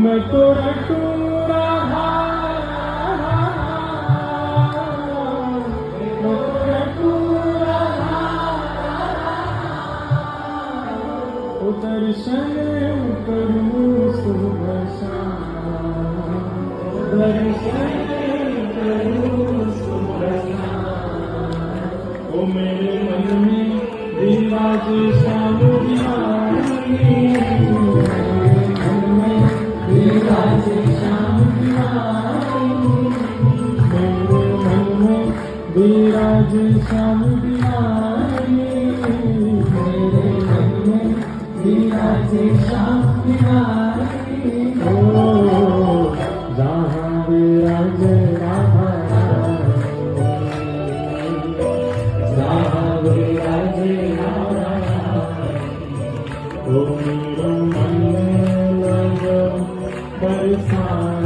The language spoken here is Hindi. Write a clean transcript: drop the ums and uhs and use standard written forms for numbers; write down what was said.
मैं तो रटूंगा दर्शन करूं सुबह शाम, दर्शन करूं सुबह शाम। ओ मेरे मन में विराज श्याम बिहारी, मन में विराज श्याम बिहारी, मेरे मन में विराज श्याम बिहारी, मेरे मन में विराज श्याम बिहारी। ओ जहाँ विराज राधा रानी, जहाँ विराज राधा रानी, ओ मेरे मन में लगो बरसाने।